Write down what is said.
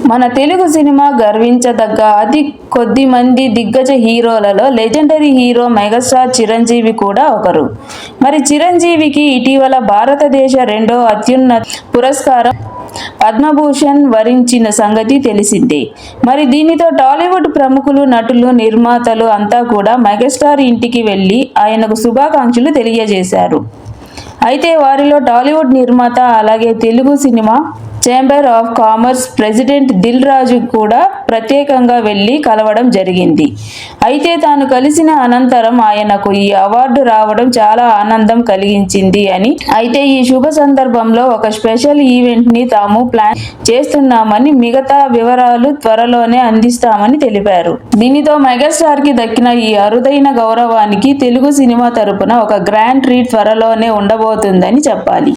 మన తెలుగు సినిమా గర్వించదగ్గ అతి కొద్ది మంది దిగ్గజ హీరోలలో లెజెండరీ హీరో మెగాస్టార్ చిరంజీవి కూడా ఒకరు. మరి చిరంజీవికి ఇటీవల భారతదేశ రెండో అత్యున్నత పురస్కారం పద్మభూషణ్ వరించిన సంగతి తెలిసిందే. మరి దీనితో టాలీవుడ్ ప్రముఖులు, నటులు, నిర్మాతలు అంతా కూడా మెగాస్టార్ ఇంటికి వెళ్లి ఆయనకు శుభాకాంక్షలు తెలియజేశారు. అయితే వారిలో టాలీవుడ్ నిర్మాత, అలాగే Telugu cinema chamber of commerce president Dil Raju కూడా ప్రత్యేకంగా వెళ్లి కలవడం జరిగింది. అయితే తాను కలిసిన అనంతరం ఆయనకు ఈ అవార్డు రావడం చాలా ఆనందం కలిగించింది అని, అయితే ఈ శుభ సందర్భంలో ఒక స్పెషల్ ఈవెంట్ ని తాము ప్లాన్ చేస్తున్నామని, మిగతా వివరాలు త్వరలోనే అందిస్తామని తెలిపారు. దీనితో మెగాస్టార్ కి దక్కిన ఈ అరుదైన గౌరవానికి తెలుగు సినిమా తరపున ఒక గ్రాండ్ ట్రీట్ త్వరలోనే ఉండబోతుందని చెప్పాలి.